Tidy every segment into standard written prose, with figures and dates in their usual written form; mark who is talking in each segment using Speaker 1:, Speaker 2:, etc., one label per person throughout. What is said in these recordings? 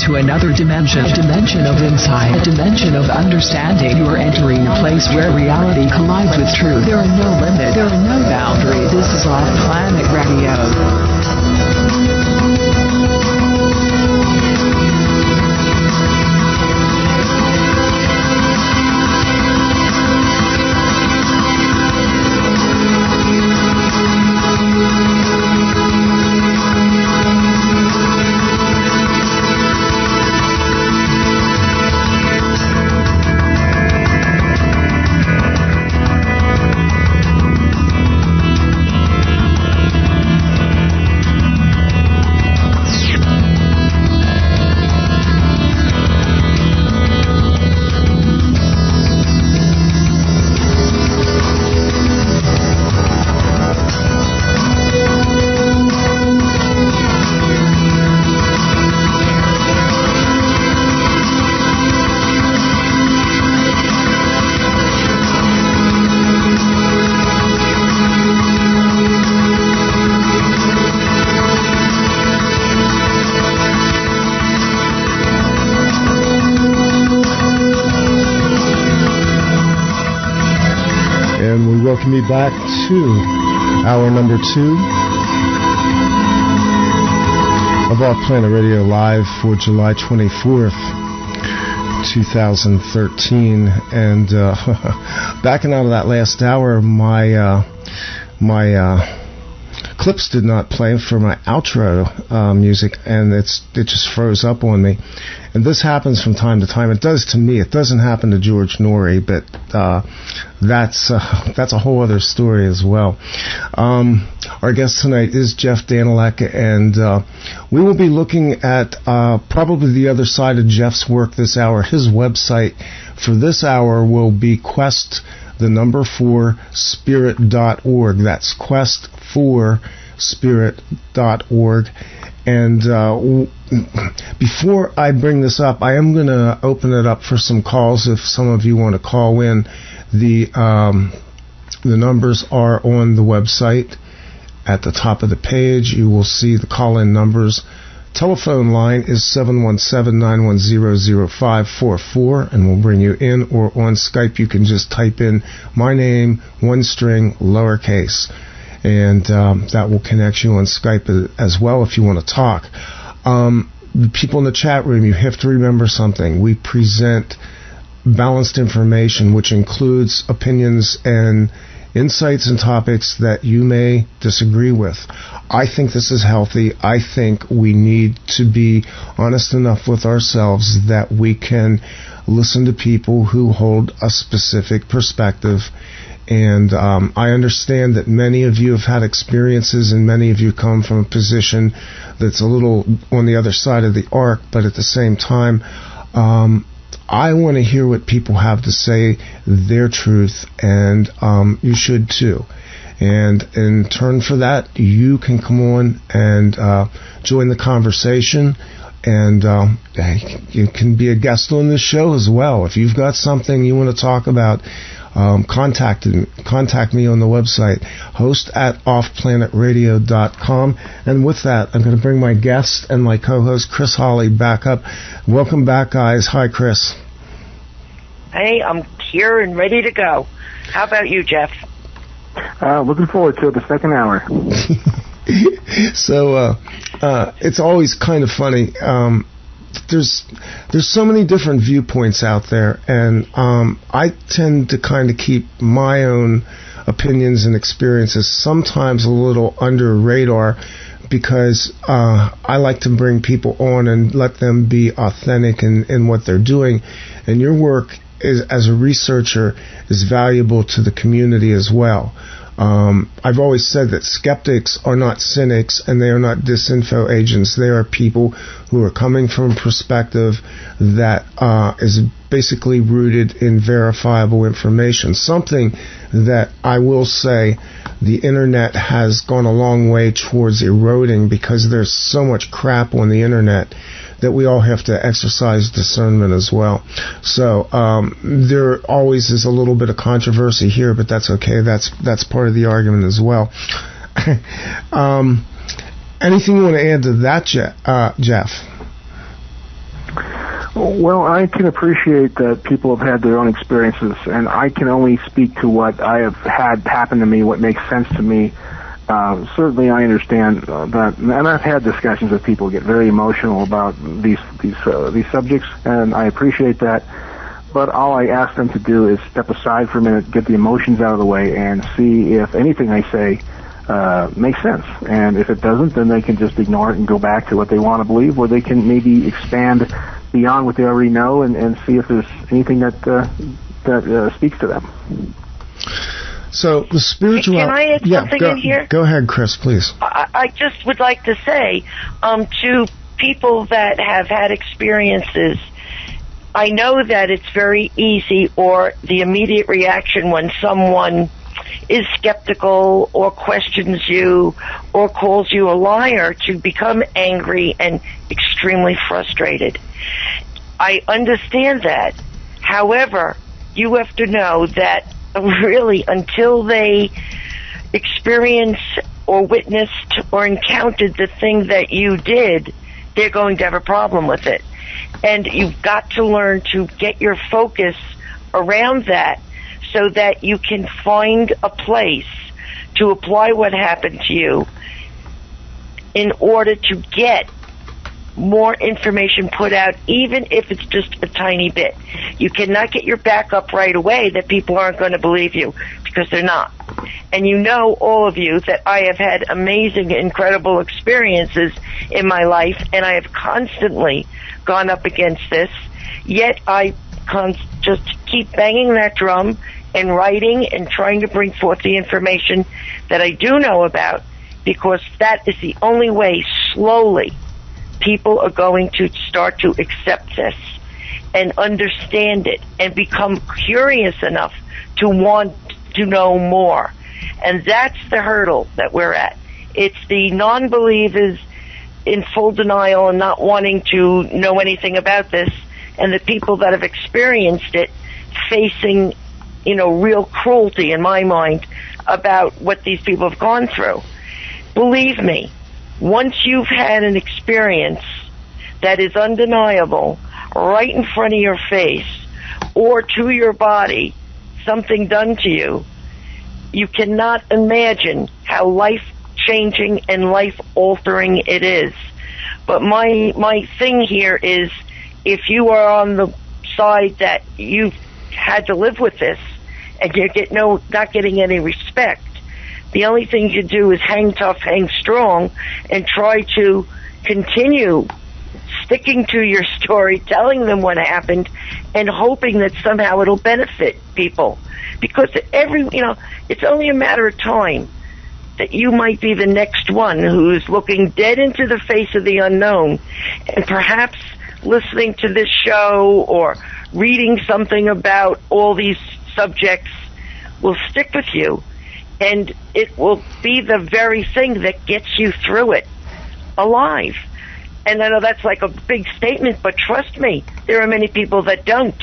Speaker 1: into another dimension, a dimension of insight, a dimension of understanding. You are entering a place where reality collides with truth. There are no limits, there are no boundaries. This is OffPlanet Radio.
Speaker 2: Welcome me back to hour number 2 of OffPlanet Radio Live for July 24th, 2013. And backing out of that last hour, my clips did not play for my outro music, and it just froze up on me. And this happens from time to time. It does to me. It doesn't happen to George Norrie, but that's a whole other story as well. Our guest tonight is Jeff Danalek, and we will be looking at probably the other side of Jeff's work this hour. His website for this hour will be quest4spirit.org. That's quest4spirit.org. And before I bring this up, I am going to open it up for some calls if some of you want to call in. The numbers are on the website. At the top of the page, you will see the call-in numbers. Telephone line is 717-910-0544, and we'll bring you in. Or on Skype, you can just type in my name, one string, lowercase. And that will connect you on Skype as well if you want to talk. People in the chat room, you have to remember something. We present balanced information, which includes opinions and insights and topics that you may disagree with. I think this is healthy. I think we need to be honest enough with ourselves that we can listen to people who hold a specific perspective. And I understand that many of you have had experiences and many of you come from a position that's a little on the other side of the arc, but at the same time, I want to hear what people have to say, their truth, and you should too. And in turn for that, you can come on and join the conversation. And you can be a guest on this show as well. If you've got something you want to talk about, contact me on the website, host@offplanetradio.com. And with that, I'm going to bring my guest and my co-host, Chris Hawley, back up. Welcome back, guys. Hi, Chris.
Speaker 3: Hey, I'm here and ready to go. How about you, Jeff?
Speaker 4: Looking forward to the second hour.
Speaker 2: So it's always kind of funny. There's so many different viewpoints out there, and I tend to kind of keep my own opinions and experiences sometimes a little under radar, because I like to bring people on and let them be authentic in what they're doing. And your work is, as a researcher, is valuable to the community as well. I've always said that skeptics are not cynics and they are not disinfo agents. They are people who are coming from a perspective that is basically rooted in verifiable information. Something that I will say the internet has gone a long way towards eroding, because there's so much crap on the internet that we all have to exercise discernment as well. So there always is a little bit of controversy here, but that's okay. That's part of the argument as well. Anything you want to add to that, Jeff?
Speaker 4: Well, I can appreciate that people have had their own experiences, and I can only speak to what I have had happen to me, what makes sense to me. Certainly, I understand that, and I've had discussions with people get very emotional about these subjects, and I appreciate that. But all I ask them to do is step aside for a minute, get the emotions out of the way, and see if anything I say makes sense. And if it doesn't, then they can just ignore it and go back to what they want to believe, or they can maybe expand beyond what they already know and see if there's anything that speaks to them.
Speaker 2: So the spiritual.
Speaker 3: Can I add something in here?
Speaker 2: Go ahead, Chris, please.
Speaker 3: I just would like to say to people that have had experiences, I know that it's very easy, or the immediate reaction when someone is skeptical or questions you or calls you a liar, to become angry and extremely frustrated. I understand that. However, you have to know that really until they experience or witnessed or encountered the thing that you did, they're going to have a problem with it. And you've got to learn to get your focus around that so that you can find a place to apply what happened to you in order to get more information put out, even if it's just a tiny bit. You cannot get your back up right away that people aren't going to believe you, because they're not. And you know, all of you, that I have had amazing, incredible experiences in my life, and I have constantly gone up against this, yet I just keep banging that drum and writing and trying to bring forth the information that I do know about, because that is the only way, slowly, people are going to start to accept this and understand it and become curious enough to want to know more. And that's the hurdle that we're at. It's the non-believers in full denial and not wanting to know anything about this, and the people that have experienced it facing, real cruelty in my mind about what these people have gone through. Believe me, once you've had an experience that is undeniable right in front of your face or to your body, something done to you, you cannot imagine how life-changing and life-altering it is. But my thing here is, if you are on the side that you've had to live with this and you're not getting any respect, the only thing you do is hang tough, hang strong, and try to continue sticking to your story, telling them what happened, and hoping that somehow it'll benefit people. Because it's only a matter of time that you might be the next one who's looking dead into the face of the unknown, and perhaps listening to this show or reading something about all these subjects will stick with you. And it will be the very thing that gets you through it alive. And I know that's like a big statement, but trust me, there are many people that don't.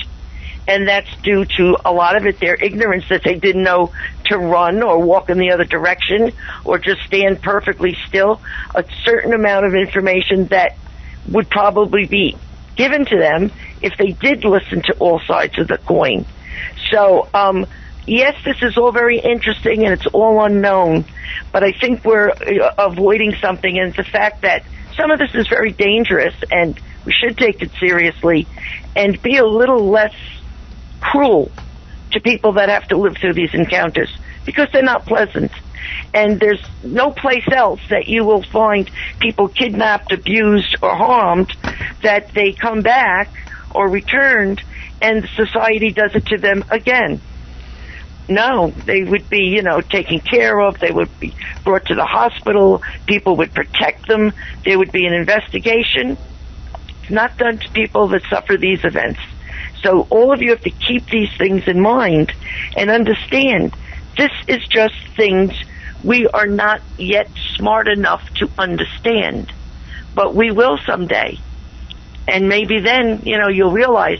Speaker 3: And that's due to a lot of it, their ignorance, that they didn't know to run or walk in the other direction or just stand perfectly still. A certain amount of information that would probably be given to them if they did listen to all sides of the coin. So, yes, this is all very interesting and it's all unknown, but I think we're avoiding something, and it's the fact that some of this is very dangerous and we should take it seriously and be a little less cruel to people that have to live through these encounters, because they're not pleasant. And there's no place else that you will find people kidnapped, abused, or harmed that they come back or returned and society does it to them again. No, they would be, taken care of. They would be brought to the hospital. People would protect them. There would be an investigation. It's not done to people that suffer these events. So all of you have to keep these things in mind and understand this is just things we are not yet smart enough to understand. But we will someday. And maybe then, you'll realize,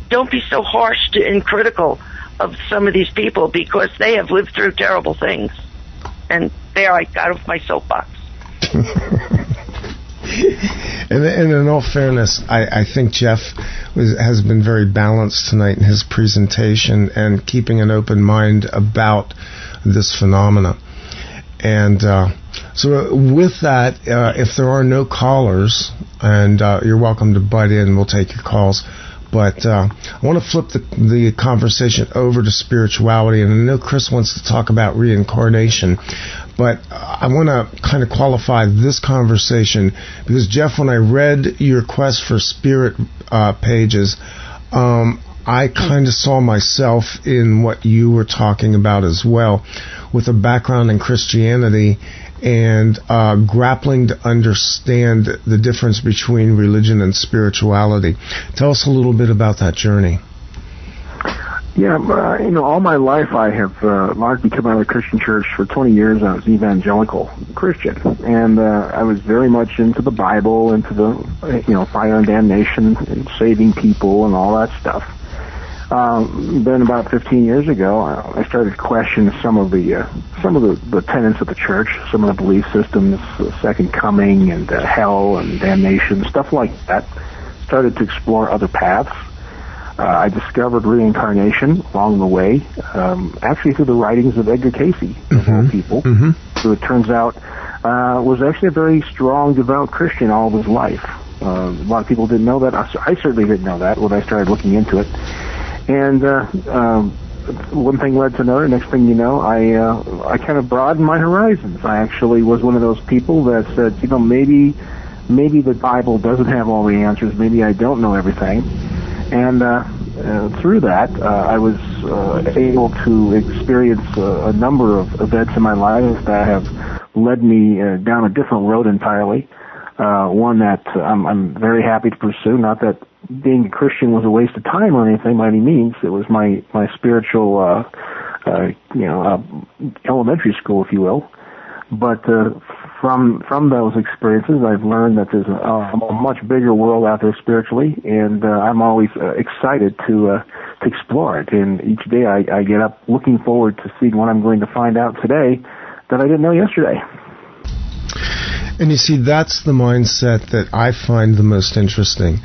Speaker 3: don't be so harsh and critical of some of these people, because they have lived through terrible things. And there I got off my soapbox.
Speaker 2: And in all fairness, I think Jeff has been very balanced tonight in his presentation and keeping an open mind about this phenomena. And so with that, if there are no callers, and you're welcome to butt in, we'll take your calls. But I want to flip the conversation over to spirituality, and I know Chris wants to talk about reincarnation, but I want to kind of qualify this conversation because, Jeff, when I read your quest for spirit pages, I kind of saw myself in what you were talking about as well, with a background in Christianity and grappling to understand the difference between religion and spirituality. Tell us a little bit about that journey.
Speaker 4: Yeah, all my life I have largely come out of the Christian church. For 20 years I was evangelical Christian, and I was very much into the Bible, into the fire and damnation and saving people and all that stuff. Then about 15 years ago, I started to question some of the tenets of the church, some of the belief systems, the second coming and hell and damnation, stuff like that. Started to explore other paths. I discovered reincarnation along the way, actually through the writings of Edgar Cayce, of all people, who it turns out was actually a very strong, devout Christian all of his life. A lot of people didn't know that. I certainly didn't know that when I started looking into it. And one thing led to another. Next thing you know, I kind of broadened my horizons. I actually was one of those people that said, maybe the Bible doesn't have all the answers. Maybe I don't know everything. And through that, I was able to experience a number of events in my life that have led me down a different road entirely. One that I'm very happy to pursue. Not that being a Christian was a waste of time or anything by any means. It was my spiritual, elementary school, if you will. But from those experiences, I've learned that there's a much bigger world out there spiritually, and I'm always excited to explore it. And each day I get up looking forward to seeing what I'm going to find out today that I didn't know yesterday.
Speaker 2: And you see, that's the mindset that I find the most interesting.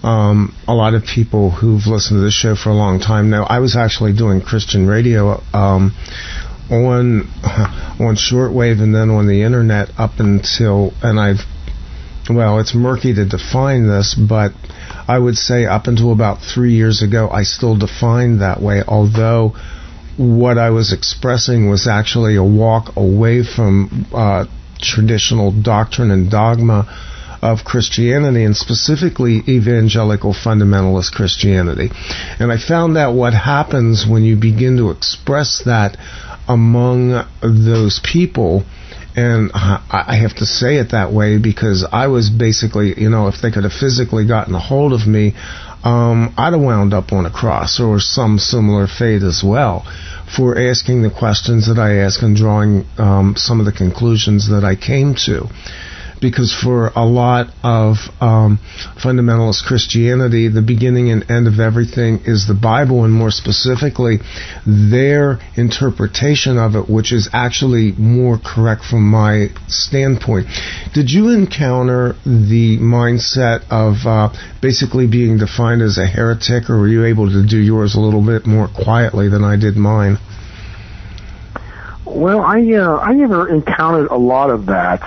Speaker 2: A lot of people who've listened to this show for a long time now, I was actually doing Christian radio on shortwave and then on the internet up until, it's murky to define this, but I would say up until about 3 years ago, I still defined that way, although what I was expressing was actually a walk away from traditional doctrine and dogma of Christianity, and specifically evangelical fundamentalist Christianity. And I found that what happens when you begin to express that among those people, and I have to say it that way because I was basically, if they could have physically gotten a hold of me, I'd have wound up on a cross or some similar fate as well, for asking the questions that I asked and drawing some of the conclusions that I came to. Because for a lot of fundamentalist Christianity, the beginning and end of everything is the Bible, and more specifically, their interpretation of it, which is actually more correct from my standpoint. Did you encounter the mindset of basically being defined as a heretic, or were you able to do yours a little bit more quietly than I did mine?
Speaker 4: Well, I never encountered a lot of that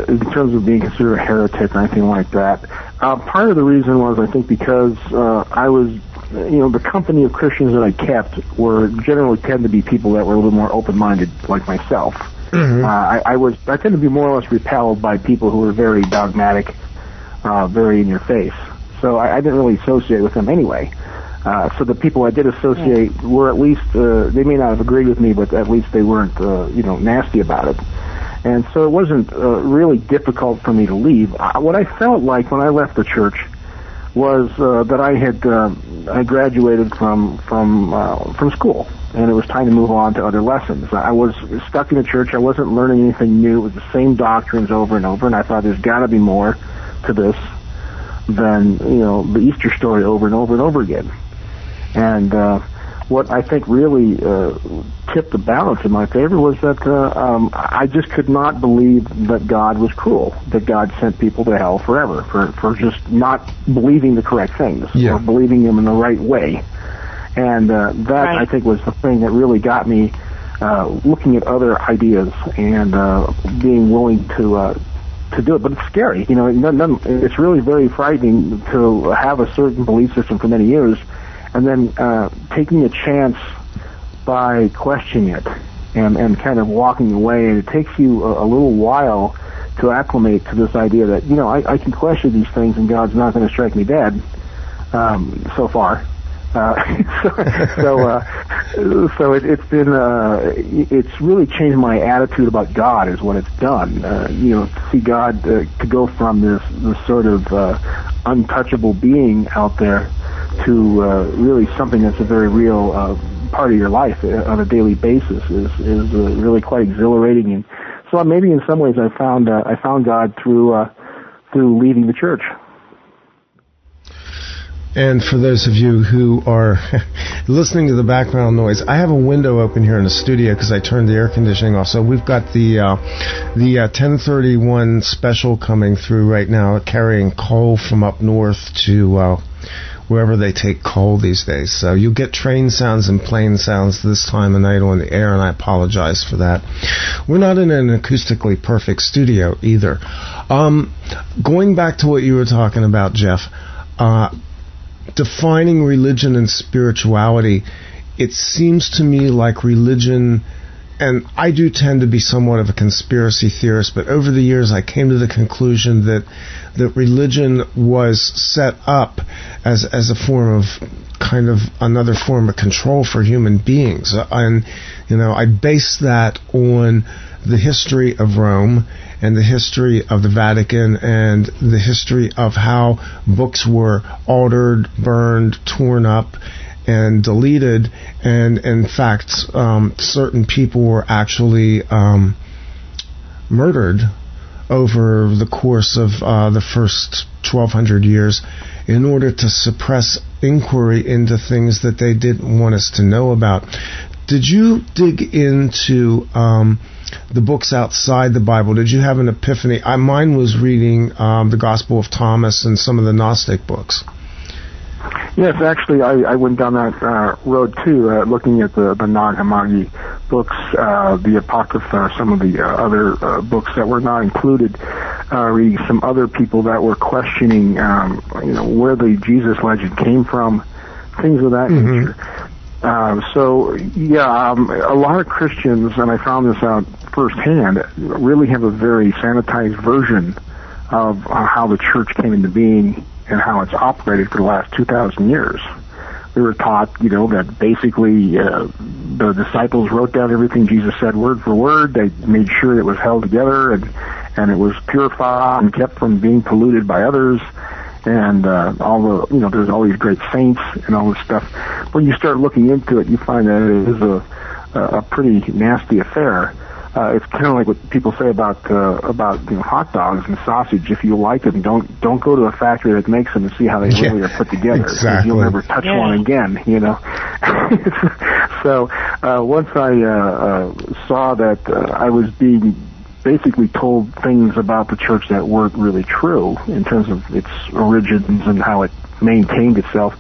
Speaker 4: in terms of being considered a heretic or anything like that. Part of the reason was, I think, because I was, the company of Christians that I kept were generally tend to be people that were a little more open-minded, like myself. Mm-hmm. I tend to be more or less repelled by people who were very dogmatic, very in your face. So I didn't really associate with them anyway. So the people I did associate were at least, they may not have agreed with me, but at least they weren't, nasty about it. And so it wasn't really difficult for me to leave. What I felt like when I left the church was that I graduated from school, and it was time to move on to other lessons. I was stuck in the church. I wasn't learning anything new. It was the same doctrines over and over, and I thought there's got to be more to this than, the Easter story over and over and over again. And what I think really tipped the balance in my favor was that I just could not believe that God was cruel, that God sent people to hell forever for just not believing the correct things or believing them in the right way. And that, I think, was the thing that really got me looking at other ideas and being willing to do it. But it's scary. You know, it's really very frightening to have a certain belief system for many years and then taking a chance by questioning it and kind of walking away. And it takes you a little while to acclimate to this idea that, you know, I can question these things and God's not going to strike me dead so far. So it's been it's really changed my attitude about God is what it's done. You know, to see God to go from this sort of untouchable being out there to really something that's a very real part of your life on a daily basis is really quite exhilarating. And so maybe in some ways I found God through leaving the church.
Speaker 2: And for those of you who are listening to the background noise, I have a window open here in the studio because I turned the air conditioning off. So we've got the 1031 special coming through right now, carrying coal from up north to wherever they take coal these days. So you'll get train sounds and plane sounds this time of night on the air, and I apologize for that. We're not in an acoustically perfect studio either. Going back to what you were talking about, Jeff, defining religion and spirituality, it seems to me like religion, and I do tend to be somewhat of a conspiracy theorist, but over the years I came to the conclusion that religion was set up as a form of kind of another form of control for human beings. And, you know, I base that on the history of Rome and the history of the Vatican and the history of how books were altered, burned, torn up, and deleted. And in fact, certain people were actually murdered over the course of the first 1,200 years in order to suppress inquiry into things that they didn't want us to know about. Did you dig into the books outside the Bible? Did you have an epiphany? Mine was reading the Gospel of Thomas and some of the Gnostic books.
Speaker 4: Yes, actually, I went down that road too, looking at the Nag Hammadi books, the Apocrypha, some of the other books that were not included, reading some other people that were questioning, where the Jesus legend came from, things of that nature. A lot of Christians, and I found this out firsthand, really have a very sanitized version of how the church came into being and how it's operated for the last 2,000 years. We were taught, that basically the disciples wrote down everything Jesus said word for word. They made sure it was held together and it was purified and kept from being polluted by others. And there's all these great saints and all this stuff. When you start looking into it, you find that it is a pretty nasty affair. It's kind of like what people say about hot dogs and sausage. If you like them, don't go to a factory that makes them and see how they really are put together. Exactly. You'll never touch one again. So once I saw that I was being basically told things about the church that weren't really true in terms of its origins and how it maintained itself,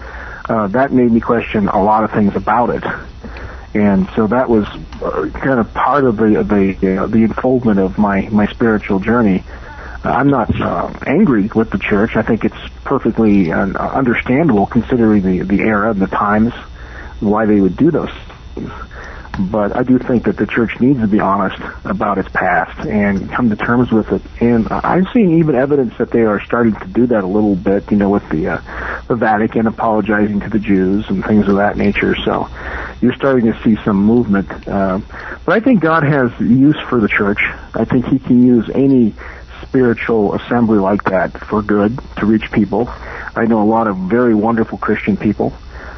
Speaker 4: that made me question a lot of things about it. And so that was kind of part of the unfoldment of my spiritual journey. I'm not angry with the church. I think it's perfectly understandable considering the era and the times, why they would do those things. But I do think that the church needs to be honest about its past and come to terms with it. And I'm seeing even evidence that they are starting to do that a little bit, with the Vatican apologizing to the Jews and things of that nature. So you're starting to see some movement. But I think God has use for the church. I think He can use any spiritual assembly like that for good to reach people. I know a lot of very wonderful Christian people.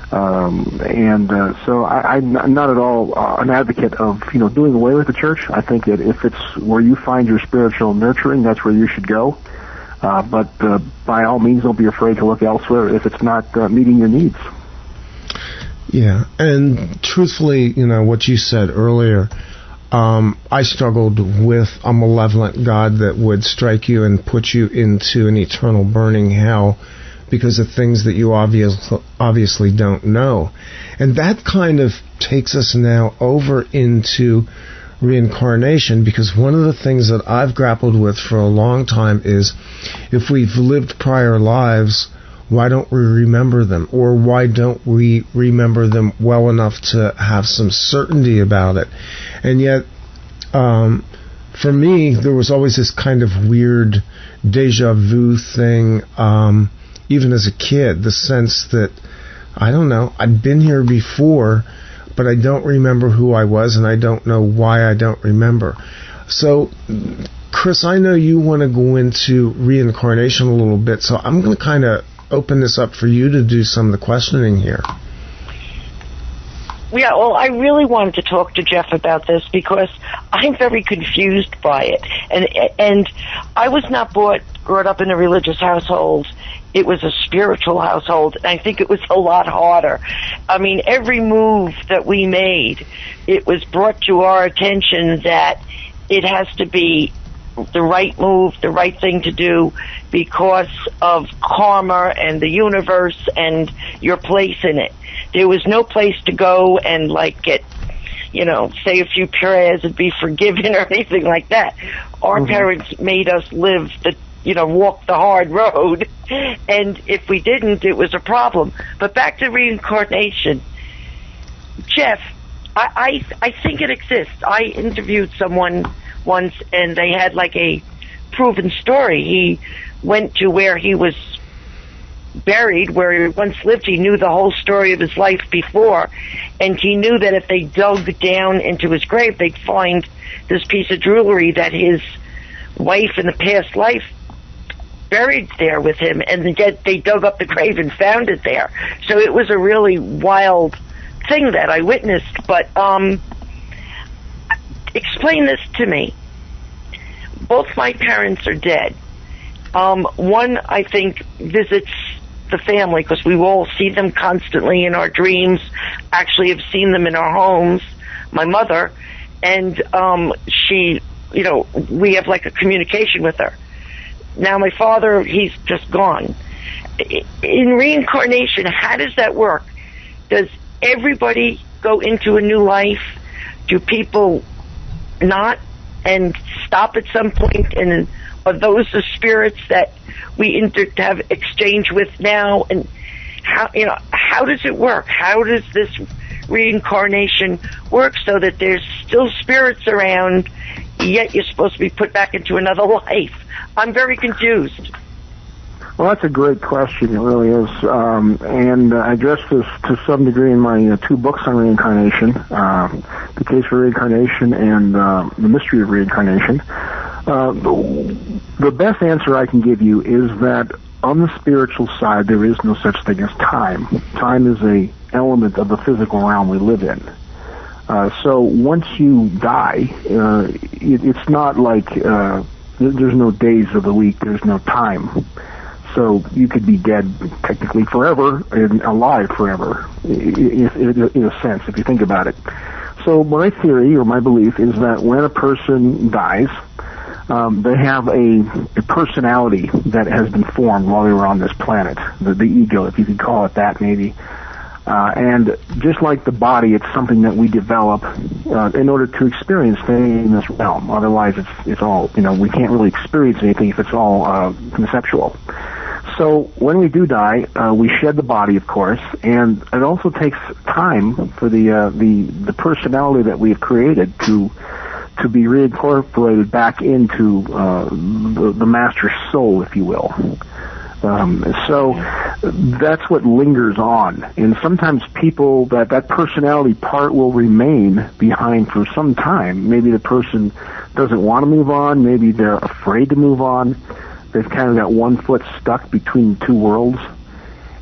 Speaker 4: So I'm not at all an advocate of doing away with the church. I think that if it's where you find your spiritual nurturing, that's where you should go. But by all means, don't be afraid to look elsewhere if it's not meeting your needs.
Speaker 2: Yeah, and truthfully, what you said earlier, I struggled with a malevolent God that would strike you and put you into an eternal burning hell because of things that you obviously don't know. And that kind of takes us now over into reincarnation, because one of the things that I've grappled with for a long time is, if we've lived prior lives, why don't we remember them? Or why don't we remember them well enough to have some certainty about it? And yet, for me, there was always this kind of weird deja vu thing, even as a kid, the sense that, I don't know, I'd been here before, but I don't remember who I was, and I don't know why I don't remember. So, Chris, I know you want to go into reincarnation a little bit, so I'm going to kind of open this up for you to do some of the questioning here.
Speaker 3: Yeah, well, I really wanted to talk to Jeff about this because I'm very confused by it. And I was not brought up in a religious household. It was a spiritual household, and I think it was a lot harder. I mean, every move that we made, it was brought to our attention that it has to be the right move, the right thing to do because of karma and the universe and your place in it. There was no place to go and get, say a few prayers and be forgiven or anything like that. Our parents made us live walk the hard road, and if we didn't, it was a problem. But back to reincarnation, Jeff, I think it exists. I interviewed someone once, and they had a proven story. He went to where he was buried, where he once lived. He knew the whole story of his life before, and he knew that if they dug down into his grave, they'd find this piece of jewelry that his wife in the past life buried there with him, and yet they dug up the grave and found it there. So it was a really wild thing that I witnessed. But explain this to me. Both my parents are dead. One, I think, visits the family because we all see them constantly in our dreams. Actually, have seen them in our homes. My mother, and she, we have a communication with her. Now, my father, he's just gone. In reincarnation, how does that work? Does everybody go into a new life? Do people not and stop at some point? And are those the spirits that we have exchange with now? And how does it work? How does this reincarnation work so that there's still spirits around, yet you're supposed to be put back into another life? I'm very confused.
Speaker 4: Well, that's a great question. It really is. And I addressed this to some degree in my two books on reincarnation, The Case for Reincarnation and The Mystery of Reincarnation. The best answer I can give you is that on the spiritual side, there is no such thing as time. Time is an element of the physical realm we live in. So once you die, it's not like there's no days of the week, there's no time. So you could be dead technically forever and alive forever, in a sense, if you think about it. So my theory or my belief is that when a person dies, they have a personality that has been formed while they were on this planet, the ego, if you could call it that, maybe. And just like the body, it's something that we develop in order to experience things in this realm. Otherwise, it's all, we can't really experience anything if it's all conceptual. So when we do die, we shed the body, of course, and it also takes time for the personality that we have created to be reincorporated back into the master soul, if you will. So that's what lingers on. And sometimes people, that personality part will remain behind for some time. Maybe the person doesn't want to move on. Maybe they're afraid to move on. They've kind of got one foot stuck between two worlds.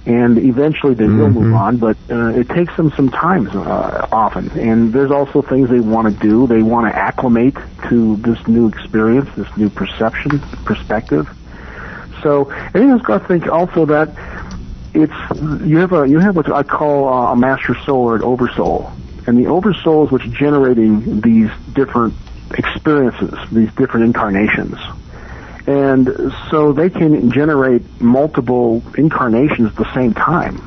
Speaker 4: And eventually they will move on, but it takes them some time often. And there's also things they want to do. They want to acclimate to this new experience, this new perspective. So, and you just got to think also that you have what I call a master soul or an oversoul, and the oversoul is what's generating these different experiences, these different incarnations. And so they can generate multiple incarnations at the same time.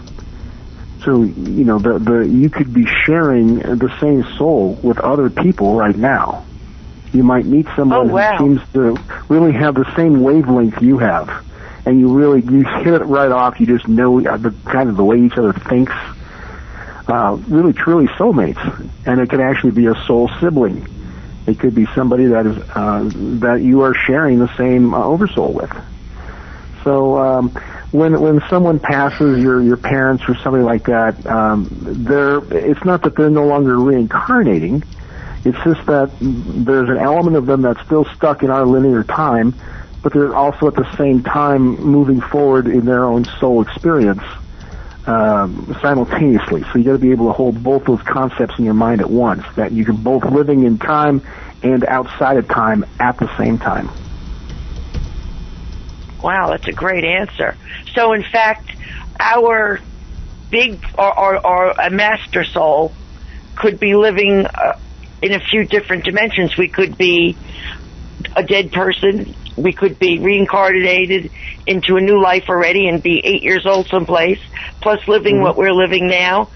Speaker 4: So, you know, you could be sharing the same soul with other people right now. You might meet someone who seems to really have the same wavelength you have, and you hit it right off. You just know the way each other thinks. Really, truly soulmates, and it could actually be a soul sibling. It could be somebody that is that you are sharing the same oversoul with. So when someone passes, your parents or somebody like that, it's not that they're no longer reincarnating. It's just that there's an element of them that's still stuck in our linear time, but they're also at the same time moving forward in their own soul experience simultaneously. So you got to be able to hold both those concepts in your mind at once, that you can both living in time and outside of time at the same time.
Speaker 3: Wow, that's a great answer. So in fact, our big or a master soul could be living in a few different dimensions. We could be a dead person. We could be reincarnated into a new life already and be 8 years old someplace, plus living what we're living now,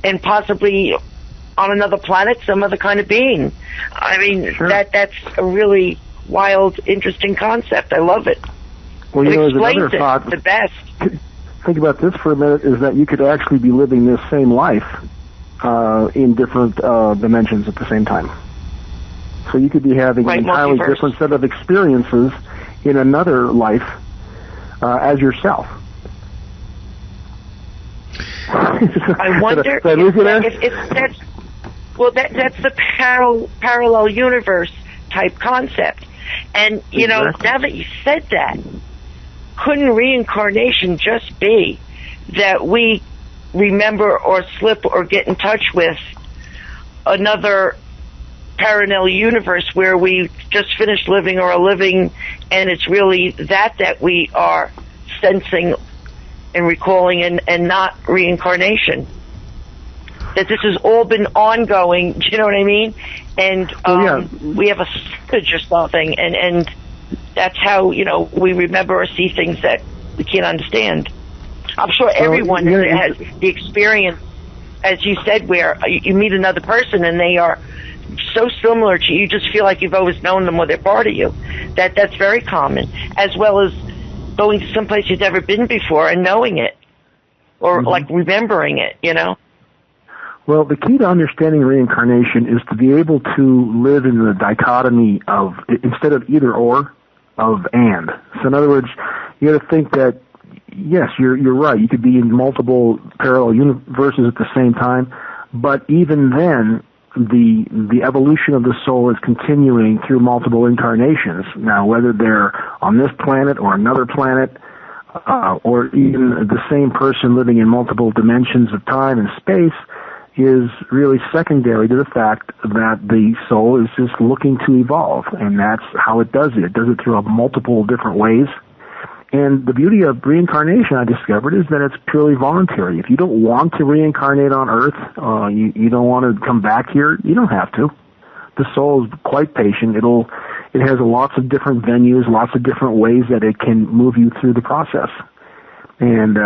Speaker 3: and possibly on another planet, some other kind of being. I mean, that's a really wild, interesting concept. I love it.
Speaker 4: Well,
Speaker 3: it
Speaker 4: there's
Speaker 3: explains
Speaker 4: another thought.
Speaker 3: The best.
Speaker 4: Think about this for a minute, is that you could actually be living this same life in different dimensions at the same time. So you could be having an entirely different set of experiences in another life as yourself.
Speaker 3: I wonder that's the parallel universe type concept. And, you know, now that you said that, couldn't reincarnation just be that we remember or slip or get in touch with another parallel universe where we just finished living or are living, and it's really that we are sensing and recalling and not reincarnation? That this has all been ongoing, do you know what I mean? And we have a message or something, and that's how, you know, we remember or see things that we can't understand. I'm sure everyone has the experience, as you said, where you meet another person and they are so similar to you, you just feel like you've always known them or they're part of you. That's very common, as well as going to some place you've never been before and knowing it, or like remembering it, you know?
Speaker 4: Well, the key to understanding reincarnation is to be able to live in the dichotomy of, instead of either or, of and. So in other words, you got to think that, yes, you're right, you could be in multiple parallel universes at the same time, but even then, the evolution of the soul is continuing through multiple incarnations. Now, whether they're on this planet or another planet, or even the same person living in multiple dimensions of time and space, is really secondary to the fact that the soul is just looking to evolve, and that's how it does it. It does it through multiple different ways. And the beauty of reincarnation, I discovered, is that it's purely voluntary. If you don't want to reincarnate on Earth, you don't want to come back here, you don't have to. The soul is quite patient. It has lots of different venues, lots of different ways that it can move you through the process. And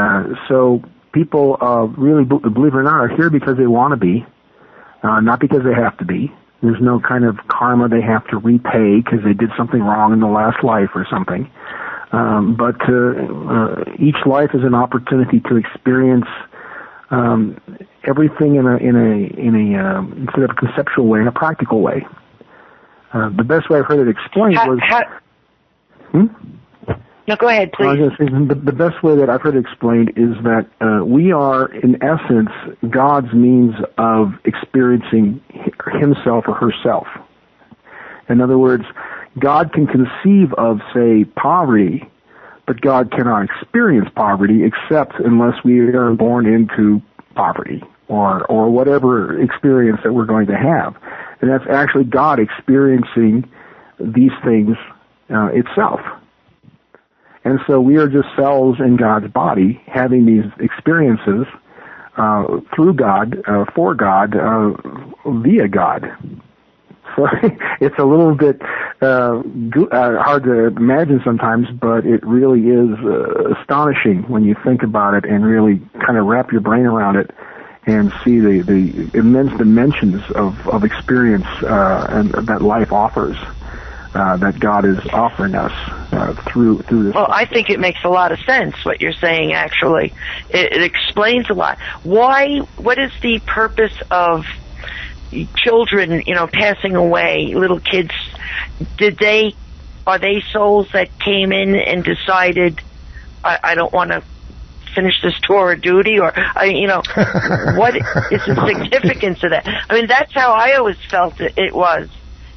Speaker 4: so people really, believe it or not, are here because they want to be, not because they have to be. There's no kind of karma they have to repay because they did something wrong in the last life or something. But each life is an opportunity to experience everything in a instead of a conceptual way, in a practical way. The best way I've heard it explained was.
Speaker 3: No, go ahead, please.
Speaker 4: I was going to say, the best way that I've heard it explained is that we are, in essence, God's means of experiencing himself or herself. In other words, God can conceive of, say, poverty, but God cannot experience poverty except unless we are born into poverty or whatever experience that we're going to have. And that's actually God experiencing these things itself. And so we are just cells in God's body having these experiences through God, for God, via God. So it's a little bit hard to imagine sometimes, but it really is astonishing when you think about it and really kind of wrap your brain around it and see the immense dimensions of experience and that life offers, that God is offering us through this.
Speaker 3: Well, I think it makes a lot of sense what you're saying. Actually, it explains a lot. Why? What is the purpose of children, passing away, little kids? Are they souls that came in and decided, I don't want to finish this tour of duty, or what is the significance of that? I mean, that's how I always felt it was,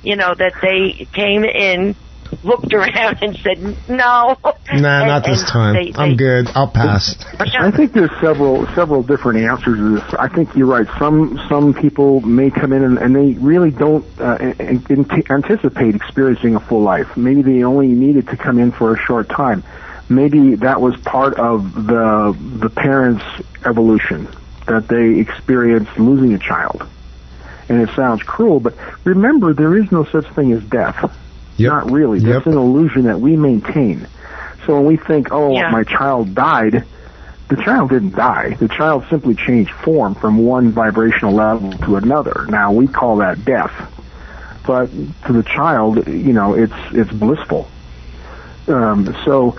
Speaker 3: that they came in, looked around and said, no.
Speaker 2: Nah, not this time. I'm good. I'll pass.
Speaker 4: I think there's several different answers to this. I think you're right. Some people may come in and they really don't anticipate experiencing a full life. Maybe they only needed to come in for a short time. Maybe that was part of the parents' evolution, that they experienced losing a child. And it sounds cruel, but remember, there is no such thing as death.
Speaker 2: Yep.
Speaker 4: Not really. That's an illusion that we maintain. So when we think, my child died, the child didn't die. The child simply changed form from one vibrational level to another. Now, we call that death. But to the child, it's blissful. So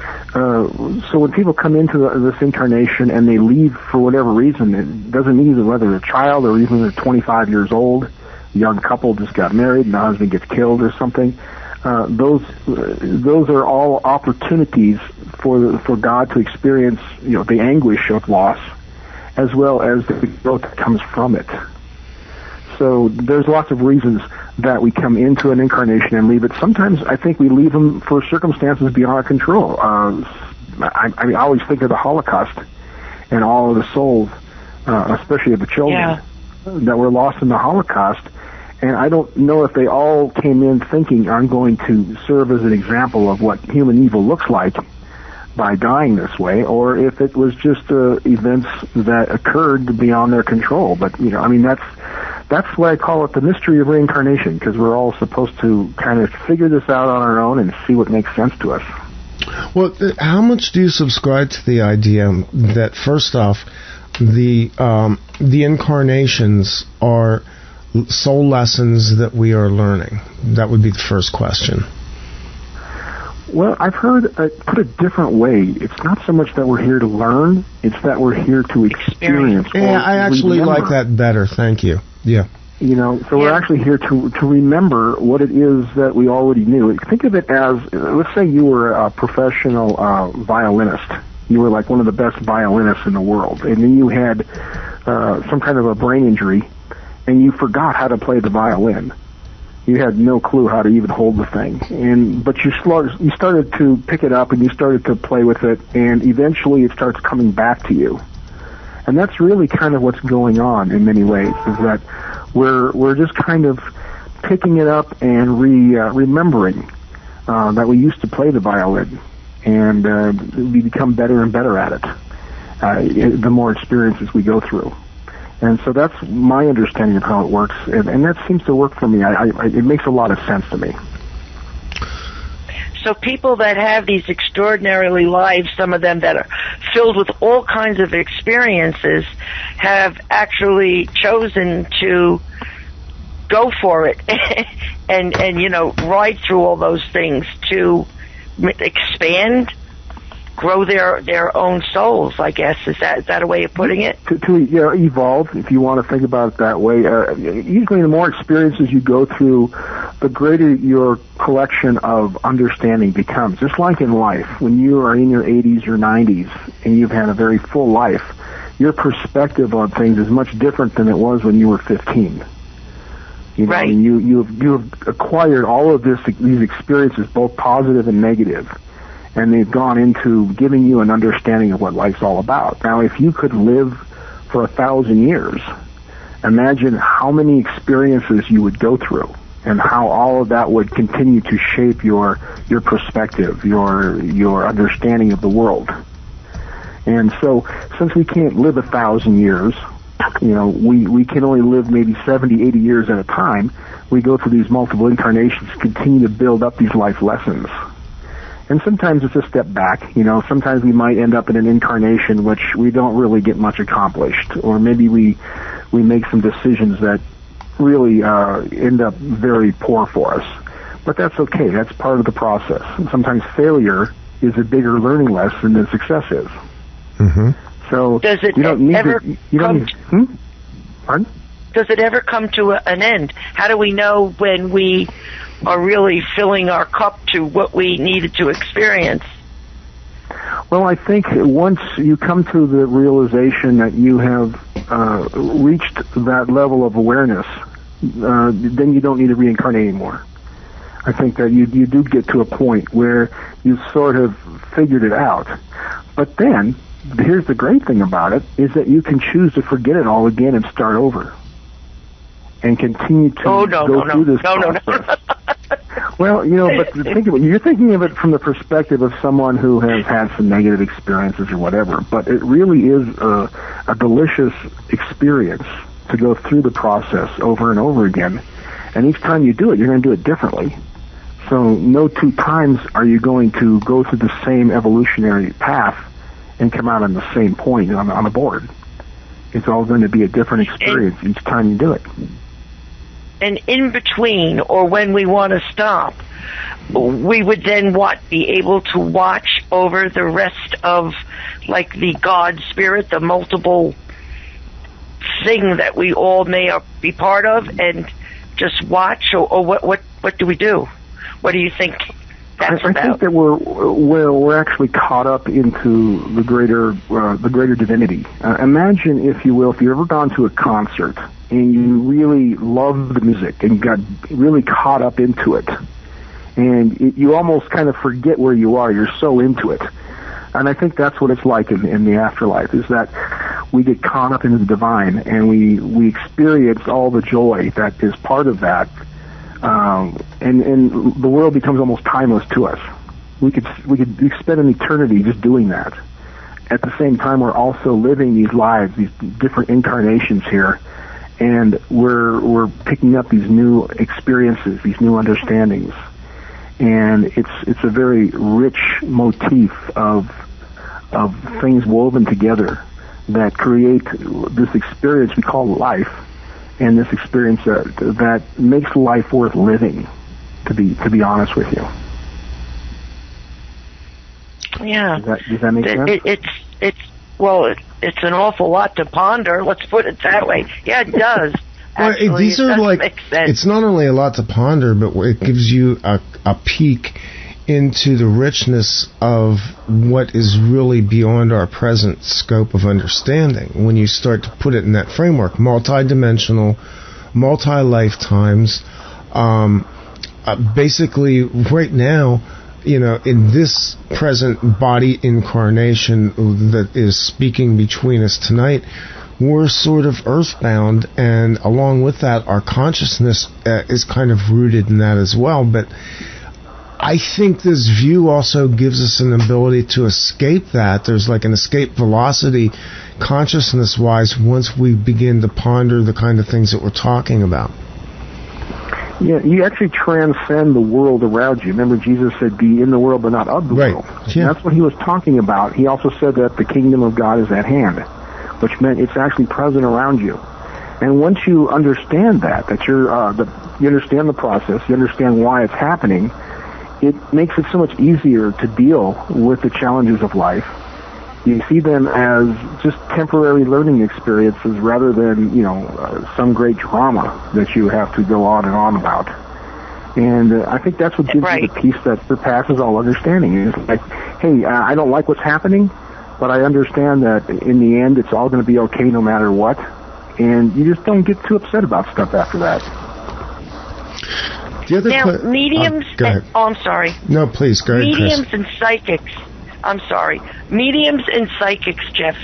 Speaker 4: when people come into this incarnation and they leave for whatever reason, it doesn't mean whether they're a child or even they're 25 years old, a young couple just got married and the husband gets killed or something. Those are all opportunities for God to experience, the anguish of loss, as well as the growth that comes from it. So there's lots of reasons that we come into an incarnation and leave it. Sometimes I think we leave them for circumstances beyond our control. I always think of the Holocaust and all of the souls, especially of the children that were lost in the Holocaust. And I don't know if they all came in thinking, I'm going to serve as an example of what human evil looks like by dying this way, or if it was just events that occurred beyond their control. But, that's why I call it the mystery of reincarnation, because we're all supposed to kind of figure this out on our own and see what makes sense to us.
Speaker 2: Well, how much do you subscribe to the idea that, first off, the incarnations are soul lessons that we are learning? That would be the first question.
Speaker 4: Well, I've heard put a different way. It's not so much that we're here to learn, it's that we're here to experience.
Speaker 2: Yeah, I actually like that better. Thank you. Yeah.
Speaker 4: We're actually here to remember what it is that we already knew. Think of it as, let's say you were a professional violinist. You were like one of the best violinists in the world, and then you had some kind of a brain injury, and you forgot how to play the violin. You had no clue how to even hold the thing. But you started to pick it up and you started to play with it, and eventually it starts coming back to you. And that's really kind of what's going on in many ways, is that we're just kind of picking it up and remembering that we used to play the violin, and we become better and better at it the more experiences we go through. And so that's my understanding of how it works, and that seems to work for me. It makes a lot of sense to me.
Speaker 3: So people that have these extraordinary lives, some of them that are filled with all kinds of experiences, have actually chosen to go for it and ride through all those things to expand, grow their own souls, I guess. Is that a way of putting it?
Speaker 4: To evolve, if you want to think about it that way. Usually the more experiences you go through, the greater your collection of understanding becomes. Just like in life, when you are in your 80s or 90s and you've had a very full life, your perspective on things is much different than it was when you were 15.
Speaker 3: Right.
Speaker 4: You have acquired all of these experiences, both positive and negative, and they've gone into giving you an understanding of what life's all about. Now, if you could live for 1,000 years, imagine how many experiences you would go through and how all of that would continue to shape your perspective, your understanding of the world. And so, since we can't live 1,000 years, we can only live maybe 70, 80 years at a time. We go through these multiple incarnations, continue to build up these life lessons. And sometimes it's a step back. Sometimes we might end up in an incarnation which we don't really get much accomplished, or maybe we make some decisions that really end up very poor for us. But that's okay. That's part of the process. And sometimes failure is a bigger learning lesson than success is.
Speaker 2: Mm-hmm.
Speaker 4: So
Speaker 3: does it
Speaker 4: Pardon?
Speaker 3: Does it ever come to an end? How do we know when we are really filling our cup to what we needed to experience?
Speaker 4: Well, I think once you come to the realization that you have reached that level of awareness, then you don't need to reincarnate anymore. I think that you do get to a point where you've sort of figured it out. But then, here's the great thing about it, is that you can choose to forget it all again and start over. And continue to go through this process. Well, but think of it. You're thinking of it from the perspective of someone who has had some negative experiences or whatever, but it really is a delicious experience to go through the process over and over again. And each time you do it, you're going to do it differently. So no two times are you going to go through the same evolutionary path and come out on the same point on the board. It's all going to be a different experience each time you do it.
Speaker 3: And in between, or when we want to stop, we would then be able to watch over the rest of, like, the God spirit, the multiple thing that we all may be part of, and just watch, or what do we do? What do you think that's about?
Speaker 4: I think that we're actually caught up into the greater divinity. Imagine, if you will, if you've ever gone to a concert and you really love the music and got really caught up into it, and you almost kind of forget where you are. You're so into it. And I think that's what it's like in the afterlife, is that we get caught up into the divine, and we experience all the joy that is part of that, and the world becomes almost timeless to us. We could spend an eternity just doing that. At the same time, we're also living these lives, these different incarnations here, and we're picking up these new experiences, these new understandings. And it's a very rich motif of things woven together that create this experience we call life, and this experience that makes life worth living. To be honest with you.
Speaker 3: Yeah.
Speaker 4: Does that make sense?
Speaker 3: It's an awful lot to ponder. Let's put it that way. Yeah, it does. Actually,
Speaker 2: well, these are it's not only a lot to ponder, but it gives you a peek into the richness of what is really beyond our present scope of understanding. When you start to put it in that framework, multi-dimensional, multi-lifetimes, basically right now, in this present body incarnation that is speaking between us tonight, we're sort of earthbound, and along with that, our consciousness is kind of rooted in that as well. But I think this view also gives us an ability to escape that. There's like an escape velocity consciousness-wise once we begin to ponder the kind of things that we're talking about.
Speaker 4: Yeah, you actually transcend the world around you. Remember, Jesus said, be in the world but not of the world. Yeah. That's what he was talking about. He also said that the kingdom of God is at hand, which meant it's actually present around you. And once you understand that you understand the process, you understand why it's happening, it makes it so much easier to deal with the challenges of life. You see them as just temporary learning experiences rather than, some great drama that you have to go on and on about. And I think that's what gives you the peace that surpasses all understanding. It's like, hey, I don't like what's happening, but I understand that in the end it's all going to be okay no matter what. And you just don't get too upset about stuff after that.
Speaker 3: Mediums... I'm sorry.
Speaker 2: No, please, go ahead,
Speaker 3: Mediums
Speaker 2: Chris.
Speaker 3: and psychics mediums and psychics, Jeff,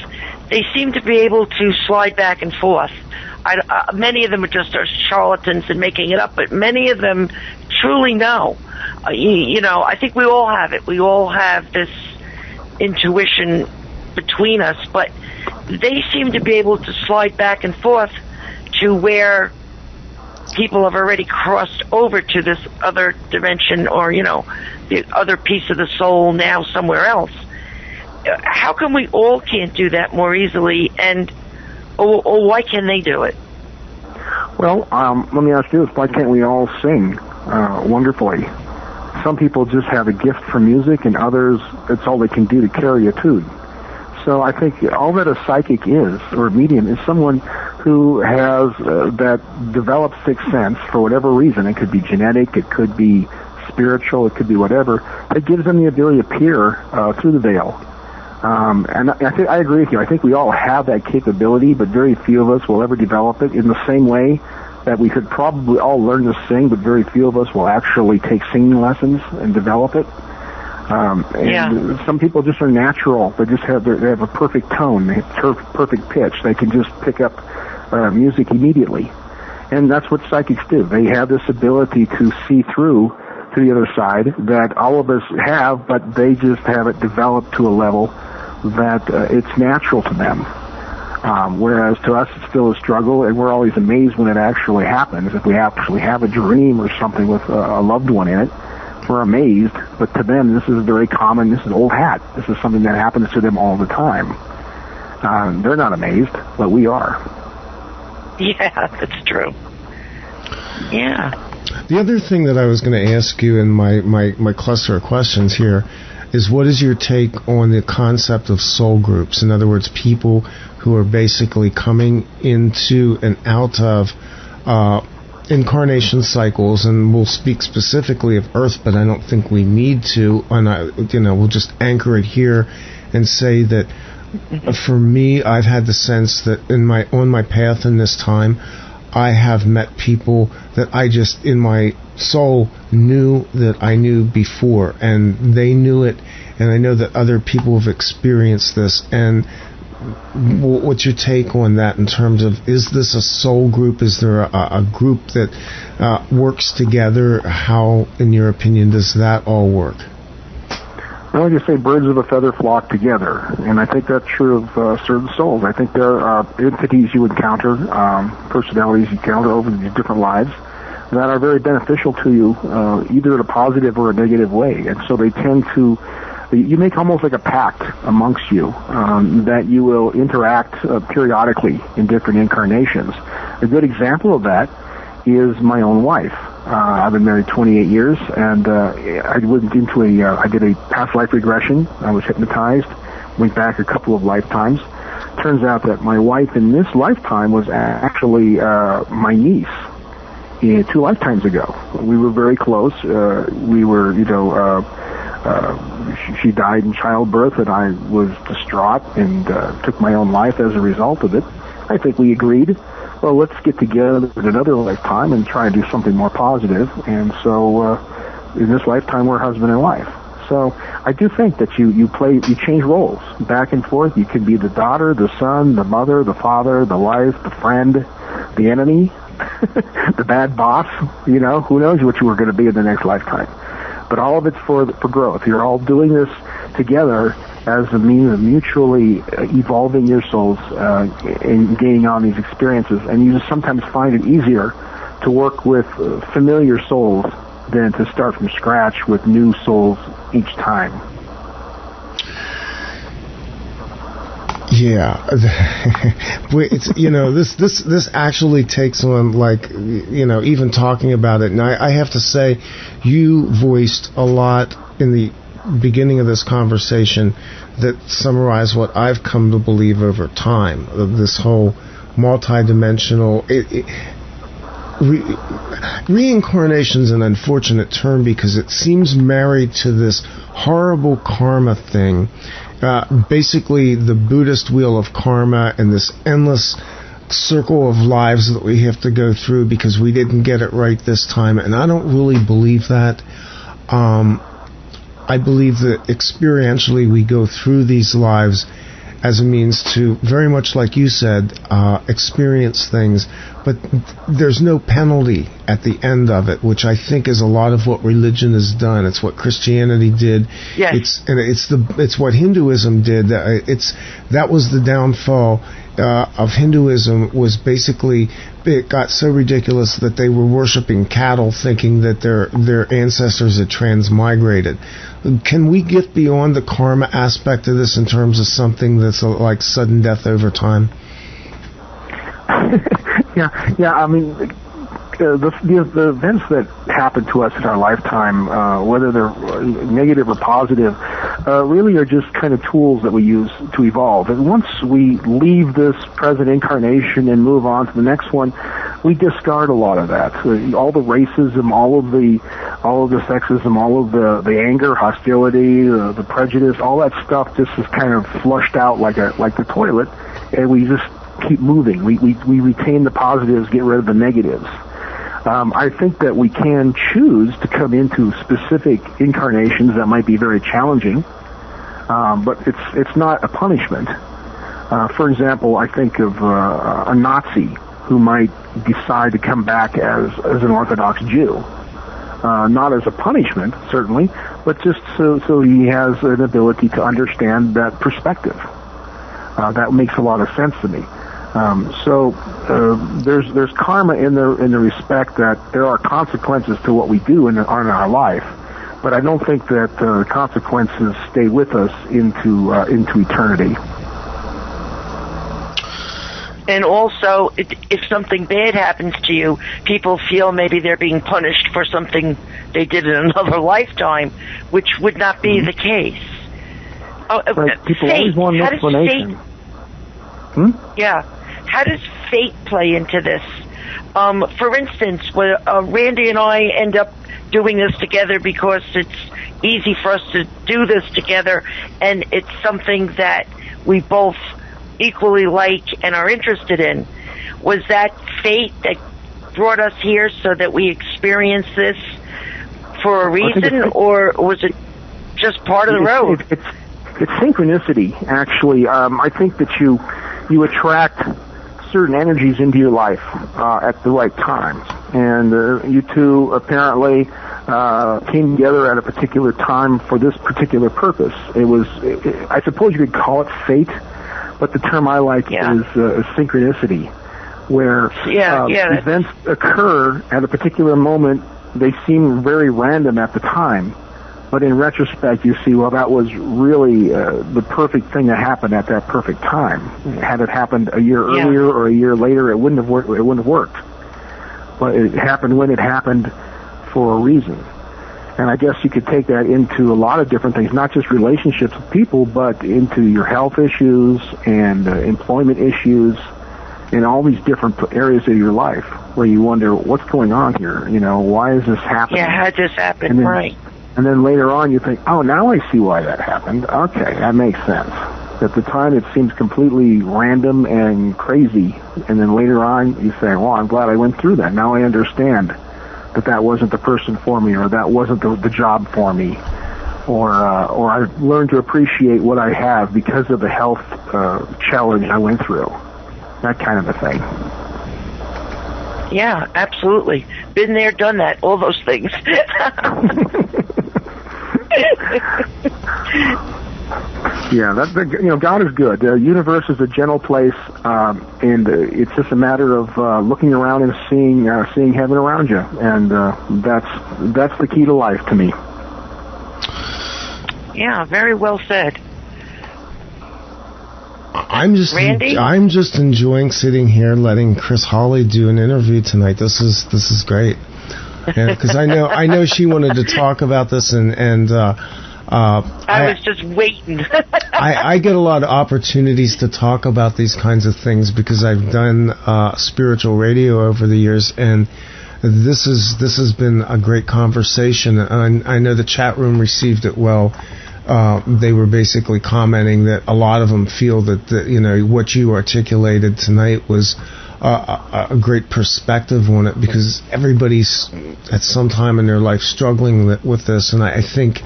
Speaker 3: they seem to be able to slide back and forth. Many of them are just charlatans and making it up, but many of them truly know. I think we all have it. We all have this intuition between us, but they seem to be able to slide back and forth to where people have already crossed over to this other dimension, or the other piece of the soul now somewhere else. How come we all can't do that more easily, or why can they do it?
Speaker 4: Well, let me ask you this: why can't we all sing wonderfully? Some people just have a gift for music, and others, it's all they can do to carry a tune. So I think all that a psychic is, or a medium, is someone who has that developed sixth sense for whatever reason. It could be genetic, it could be spiritual, it could be whatever. It gives them the ability to peer through the veil. And I agree with you. I think we all have that capability, but very few of us will ever develop it in the same way that we could probably all learn to sing, but very few of us will actually take singing lessons and develop it. And some people just are natural. They just have they have a perfect tone, they have perfect pitch. They can just pick up music immediately, and that's what psychics do. They have this ability to see through to the other side that all of us have, but they just have it developed to a level that it's natural to them. Whereas to us, it's still a struggle, and we're always amazed when it actually happens. If we actually have a dream or something with a loved one in it, we're amazed, but to them, this is very common. This is old hat. This is something that happens to them all the time. They're not amazed, but we are.
Speaker 3: Yeah, that's true. Yeah.
Speaker 2: The other thing that I was going to ask you in my cluster of questions here is, what is your take on the concept of soul groups? In other words, people who are basically coming into and out of incarnation cycles, and we'll speak specifically of Earth, but I don't think we need to, and we'll just anchor it here and say that for me, I've had the sense that on my path in this time, I have met people that I just in my soul knew that I knew before, and they knew it, and I know that other people have experienced this. And what's your take on that in terms of, is this a soul group? Is there a group that works together? How, in your opinion, does that all work?
Speaker 4: Well, you say birds of a feather flock together, and I think that's true of certain souls. I think there are entities you encounter, personalities you encounter over these different lives that are very beneficial to you, either in a positive or a negative way. And so they tend to, you make almost like a pact amongst you that you will interact periodically in different incarnations. A good example of that is my own wife. I've been married 28 years, and I went into I did a past life regression. I was hypnotized, went back a couple of lifetimes. Turns out that my wife in this lifetime was actually my niece 2 lifetimes ago. We were very close. We were, she died in childbirth, and I was distraught and took my own life as a result of it. I think we agreed, well, let's get together in another lifetime and try and do something more positive. And so in this lifetime, we're husband and wife. So I do think that you change roles back and forth. You can be the daughter, the son, the mother, the father, the wife, the friend, the enemy, the bad boss. Who knows what you were going to be in the next lifetime. But all of it's for growth. You're all doing this together as a means of mutually evolving your souls and gaining on these experiences. And you just sometimes find it easier to work with familiar souls than to start from scratch with new souls each time.
Speaker 2: Yeah, it's this actually takes on, even talking about it. And I have to say, you voiced a lot in the beginning of this conversation that summarize what I've come to believe over time of this whole multidimensional. Reincarnation is an unfortunate term because it seems married to this horrible karma thing. Basically, the Buddhist wheel of karma and this endless circle of lives that we have to go through because we didn't get it right this time. And I don't really believe that. I believe that experientially we go through these lives as a means to, very much like you said, experience things, but there's no penalty at the end of it, which I think is a lot of what religion has done. It's what Christianity did.
Speaker 3: Yes.
Speaker 2: It's what Hinduism did. That was the downfall of Hinduism, was basically it got so ridiculous that they were worshiping cattle, thinking that their ancestors had transmigrated. Can we get beyond the karma aspect of this in terms of something that's like sudden death over time?
Speaker 4: Yeah. I mean, the events that happen to us in our lifetime, whether they're negative or positive, really are just kind of tools that we use to evolve. And once we leave this present incarnation and move on to the next one, we discard a lot of that. All the racism, all of the sexism, all of the anger, hostility, the prejudice, all that stuff just is kind of flushed out like the toilet, and we just keep moving. We retain the positives, get rid of the negatives. I think that we can choose to come into specific incarnations that might be very challenging, but it's not a punishment. For example, I think of a Nazi who might decide to come back as an Orthodox Jew. Not as a punishment, certainly, but just so he has an ability to understand that perspective. That makes a lot of sense to me. There's karma in the respect that there are consequences to what we do in our life, but I don't think that the consequences stay with us into eternity.
Speaker 3: And also, if something bad happens to you, people feel maybe they're being punished for something they did in another lifetime, which would not be the case.
Speaker 4: Right. People always want an explanation.
Speaker 3: Yeah. How does fate play into this? For instance, when Randy and I end up doing this together because it's easy for us to do this together, and it's something that we both equally like and are interested in. Was that fate that brought us here so that we experience this for a reason, or was it just part of the road?
Speaker 4: It's synchronicity, actually. I think that you attract certain energies into your life at the right times, and you two apparently came together at a particular time for this particular purpose. I suppose you could call it fate, but the term I like is synchronicity, where events occur at a particular moment. They seem very random at the time, but in retrospect, you see, well, that was really the perfect thing that happened at that perfect time. Had it happened a year earlier or a year later, it wouldn't have worked. But it happened when it happened for a reason. And I guess you could take that into a lot of different things, not just relationships with people, but into your health issues and employment issues and all these different areas of your life where you wonder, what's going on here? You know, why is this happening?
Speaker 3: Yeah, how did this happen? Right.
Speaker 4: And then later on you think, oh, now I see why that happened. Okay, that makes sense. At the time it seems completely random and crazy, and then later on you say, well, I'm glad I went through that. Now I understand that wasn't the person for me, or that wasn't the job for me, or I learned to appreciate what I have because of the health challenge I went through. That kind of a thing.
Speaker 3: Yeah, absolutely. Been there, done that, all those things.
Speaker 4: Yeah, God is good. The universe is a gentle place, and it's just a matter of looking around and seeing heaven around you, and that's the key to life to me.
Speaker 3: Yeah, very well said.
Speaker 2: I'm just enjoying sitting here letting Chris Hawley do an interview tonight. This is great, because I know she wanted to talk about this, and
Speaker 3: I was just waiting.
Speaker 2: I get a lot of opportunities to talk about these kinds of things because I've done spiritual radio over the years, and this has been a great conversation. And I know the chat room received it well. They were basically commenting that a lot of them feel that what you articulated tonight was a great perspective on it, because everybody's at some time in their life struggling with this, and I think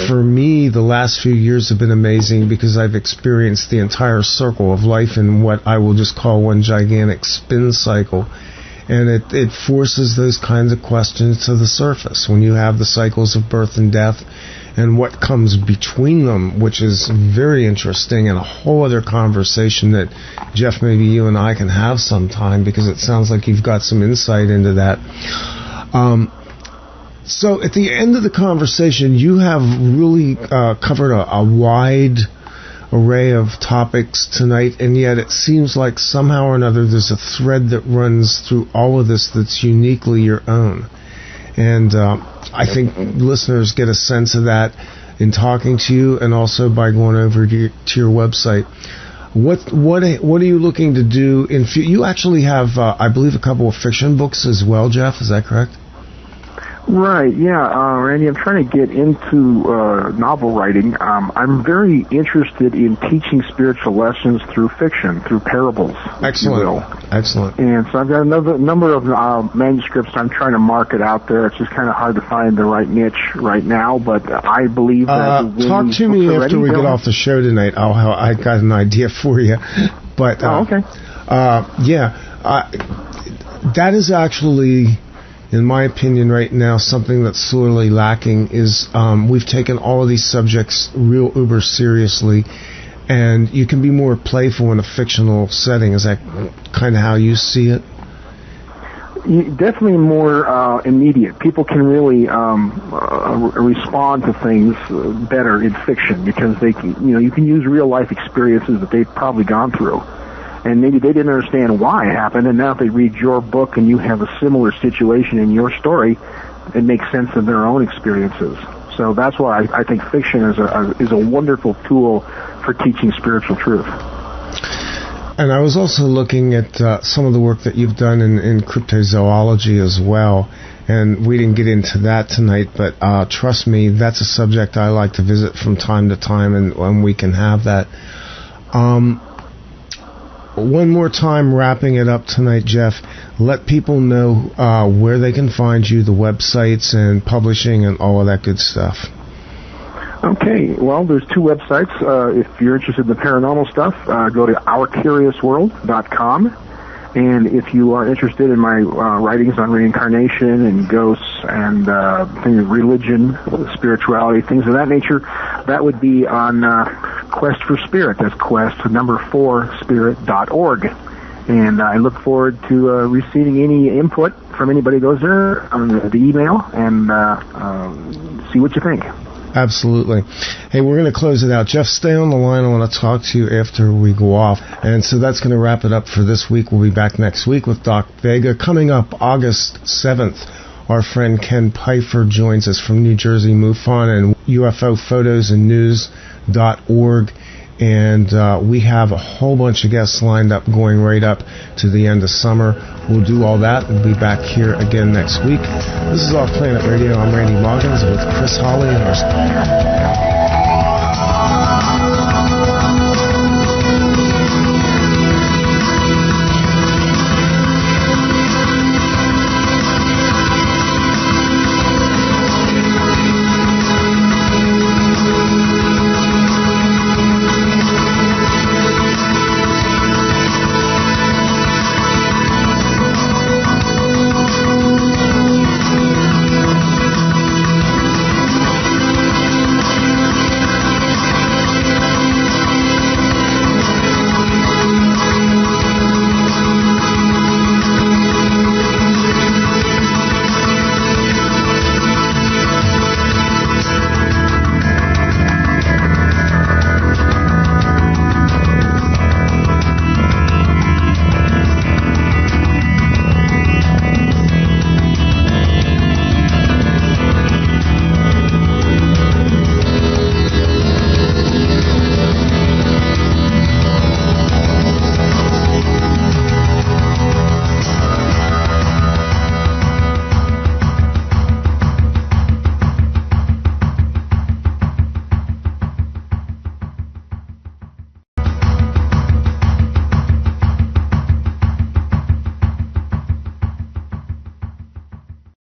Speaker 2: For me, the last few years have been amazing because I've experienced the entire circle of life in what I will just call one gigantic spin cycle. And it forces those kinds of questions to the surface when you have the cycles of birth and death and what comes between them, which is very interesting and a whole other conversation that, Jeff, maybe you and I can have sometime, because it sounds like you've got some insight into that. So at the end of the conversation, you have really covered a wide array of topics tonight, and yet it seems like somehow or another there's a thread that runs through all of this that's uniquely your own. And I think listeners get a sense of that in talking to you, and also by going over to your website. What are you looking to do in? You actually have, I believe, a couple of fiction books as well, Jeff. Is that correct?
Speaker 4: Right, yeah, Randy, I'm trying to get into novel writing. I'm very interested in teaching spiritual lessons through fiction, through parables.
Speaker 2: Excellent, excellent.
Speaker 4: And so I've got another number of manuscripts I'm trying to market out there. It's just kind of hard to find the right niche right now, but I believe that...
Speaker 2: talk to me after we get off the show tonight. I got an idea for you. But,
Speaker 4: okay.
Speaker 2: That is actually... in my opinion, right now, something that's sorely lacking is we've taken all of these subjects real uber seriously, and you can be more playful in a fictional setting. Is that kind of how you see it?
Speaker 4: Definitely more immediate. People can really respond to things better in fiction because they can, you can use real life experiences that they've probably gone through. And maybe they didn't understand why it happened, and now if they read your book and you have a similar situation in your story, it makes sense of their own experiences. So that's why I think fiction is a wonderful tool for teaching spiritual truth.
Speaker 2: And I was also looking at some of the work that you've done in cryptozoology as well, and we didn't get into that tonight, but trust me, that's a subject I like to visit from time to time, and we can have that. One more time, wrapping it up tonight, Jeff, let people know where they can find you, the websites and publishing and all of that good stuff.
Speaker 4: Okay, well, there's two websites. If you're interested in the paranormal stuff, go to ourcuriousworld.com. And if you are interested in my writings on reincarnation and ghosts and things of religion, spirituality, things of that nature, that would be on Quest for Spirit. That's quest4spirit.org. And I look forward to receiving any input from anybody who goes there on the email and see what you think.
Speaker 2: Absolutely. Hey, we're going to close it out. Jeff, stay on the line. I want to talk to you after we go off. And so that's going to wrap it up for this week. We'll be back next week with Doc Vega. Coming up August 7th, our friend Ken Pfeiffer joins us from New Jersey MUFON and UFOphotosandnews.org. And we have a whole bunch of guests lined up going right up to the end of summer. We'll do all that. We'll be back here again next week. This is OffPlanet Radio. I'm Randy Maugans with Chris Hawley and our